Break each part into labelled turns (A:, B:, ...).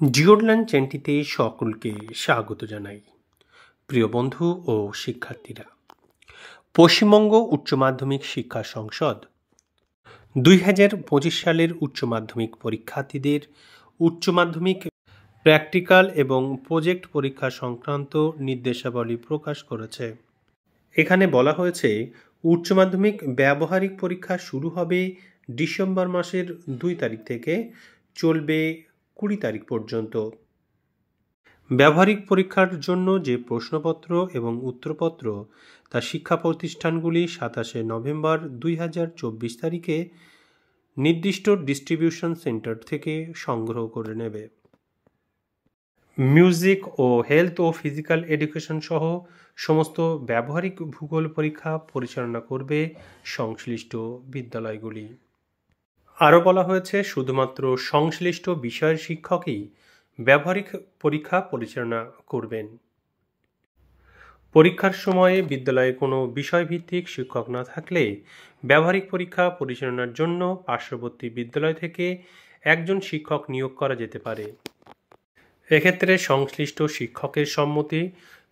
A: জিওরল্যান চ্যানেলটিতে সকলকে স্বাগত জানাই। প্রিয় বন্ধু ও শিক্ষার্থীরা, পশ্চিমবঙ্গ উচ্চ মাধ্যমিক শিক্ষা সংসদ 2025 সালের উচ্চ মাধ্যমিক পরীক্ষার্থীদের উচ্চ মাধ্যমিক প্র্যাকটিক্যাল এবং প্রজেক্ট পরীক্ষা সংক্রান্ত নির্দেশাবলী প্রকাশ করেছে। এখানে বলা হয়েছে, উচ্চ মাধ্যমিক ব্যবহারিক পরীক্ষা শুরু হবে ডিসেম্বর মাসের 2 তারিখ থেকে, চলবে 20 তারিখ পর্যন্ত। ব্যবহারিক পরীক্ষার জন্য যে প্রশ্নপত্র এবং উত্তরপত্র তা শিক্ষা প্রতিষ্ঠানগুলি 27 নভেম্বর 2024 তারিখে নির্দিষ্ট ডিস্ট্রিবিউশন সেন্টার থেকে সংগ্রহ করে নেবে। মিউজিক ও হেলথ ও ফিজিক্যাল এডুকেশন সহ সমস্ত ব্যবহারিক ভূগোল পরীক্ষা পরিচালনা করবে সংশ্লিষ্ট বিদ্যালয়গুলি। আরও বলা হয়েছে, শুধুমাত্র সংশ্লিষ্ট বিষয়ের শিক্ষকই ব্যবহারিক পরীক্ষা পরিচালনা করবেন। পরীক্ষার সময়ে বিদ্যালয়ে কোনো বিষয়ভিত্তিক শিক্ষক না থাকলে ব্যবহারিক পরীক্ষা পরিচালনার জন্য পার্শ্ববর্তী বিদ্যালয় থেকে একজন শিক্ষক নিয়োগ করা যেতে পারে। এক্ষেত্রে সংশ্লিষ্ট শিক্ষকের সম্মতি,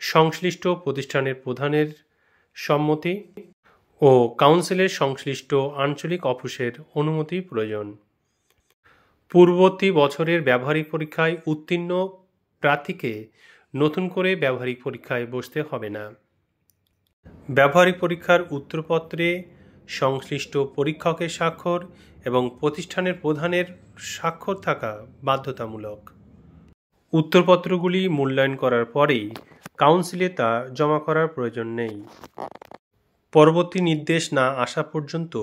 A: সংশ্লিষ্ট প্রতিষ্ঠানের প্রধানের সম্মতি ও কাউন্সিলের সংশ্লিষ্ট আঞ্চলিক অফিসের অনুমতি প্রয়োজন। পূর্ববর্তী বছরের ব্যবহারিক পরীক্ষায় উত্তীর্ণ প্রার্থীকে নতুন করে ব্যবহারিক পরীক্ষায় বসতে হবে না। ব্যবহারিক পরীক্ষার উত্তরপত্রে সংশ্লিষ্ট পরীক্ষকের স্বাক্ষর এবং প্রতিষ্ঠানের প্রধানের স্বাক্ষর থাকা বাধ্যতামূলক। উত্তরপত্রগুলি মূল্যায়ন করার পরেই কাউন্সিলে তা জমা করার প্রয়োজন নেই। পরবর্তী নির্দেশ না আসা পর্যন্ত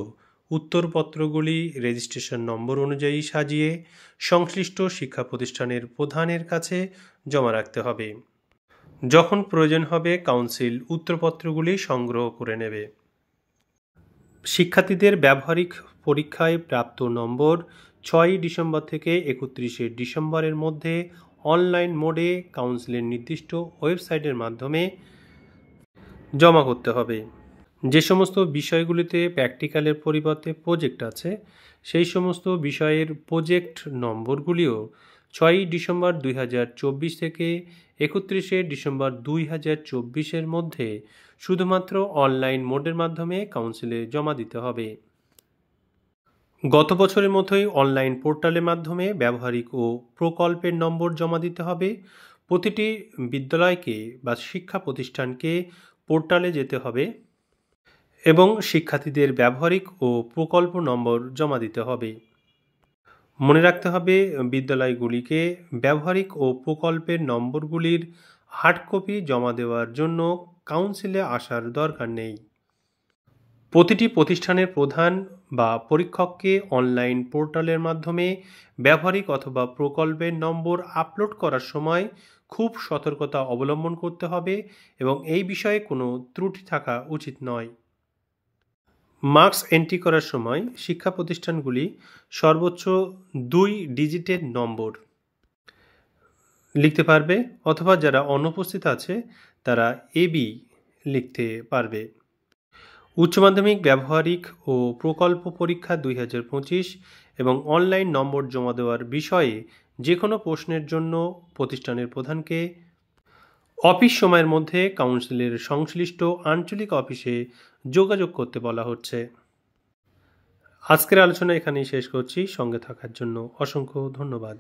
A: উত্তরপত্রগুলি রেজিস্ট্রেশন নম্বর অনুযায়ী সাজিয়ে সংশ্লিষ্ট শিক্ষা প্রতিষ্ঠানের প্রধানের কাছে জমা রাখতে হবে। যখন প্রয়োজন হবে কাউন্সিল উত্তরপত্রগুলি সংগ্রহ করে নেবে। শিক্ষার্থীদের ব্যবহারিক পরীক্ষায় প্রাপ্ত নম্বর 6 ডিসেম্বর থেকে 31 ডিসেম্বরের মধ্যে অনলাইন মোডে কাউন্সিলের নির্দিষ্ট ওয়েবসাইটের মাধ্যমে জমা করতে হবে। যে সমস্ত বিষয়গুলিতে প্র্যাকটিক্যালের পরিবর্তে প্রজেক্ট আছে, সেই সমস্ত বিষয়ের প্রজেক্ট নম্বরগুলিও 6 ডিসেম্বর 2024 থেকে 31 ডিসেম্বর 2024 মধ্যে শুধুমাত্র অনলাইন মোডের মাধ্যমে কাউন্সিলে জমা দিতে হবে। গত বছরের মতোই অনলাইন পোর্টালের মাধ্যমে ব্যবহারিক ও প্রকল্পের নম্বর জমা দিতে হবে। প্রতিটি বিদ্যালয়কে বা শিক্ষা প্রতিষ্ঠানকে পোর্টালে যেতে হবে এবং শিক্ষার্থীদের ব্যবহারিক ও প্রকল্প নম্বর জমা দিতে হবে। মনে রাখতে হবে, বিদ্যালয়গুলিকে ব্যবহারিক ও প্রকল্পের নম্বরগুলির হার্ড কপি জমা দেওয়ার জন্য কাউন্সিলে আসার দরকার নেই। প্রতিটি প্রতিষ্ঠানের প্রধান বা পরীক্ষককে অনলাইন পোর্টালের মাধ্যমে ব্যবহারিক অথবা প্রকল্পের নম্বর আপলোড করার সময় খুব সতর্কতা অবলম্বন করতে হবে এবং এই বিষয়ে কোনো ত্রুটি থাকা উচিত নয়। মার্কস এন্ট্রি করার সময় শিক্ষা প্রতিষ্ঠানগুলি সর্বোচ্চ 2 ডিজিটের নম্বর লিখতে পারবে, অথবা যারা অনুপস্থিত আছে তারা এবি লিখতে পারবে। উচ্চ মাধ্যমিক ব্যবহারিক ও প্রকল্প পরীক্ষা 2025 এবং অনলাইন নম্বর জমা দেওয়ার বিষয়ে যে কোনো প্রশ্নের জন্য প্রতিষ্ঠানের প্রধানকে অফিস সময়ের মধ্যে কাউন্সিলের সংশ্লিষ্ট আঞ্চলিক অফিসে যোগাযোগ করতে বলা হচ্ছে। আজকের আলোচনা এখানেই শেষ করছি। সঙ্গে থাকার জন্য অসংখ্য ধন্যবাদ।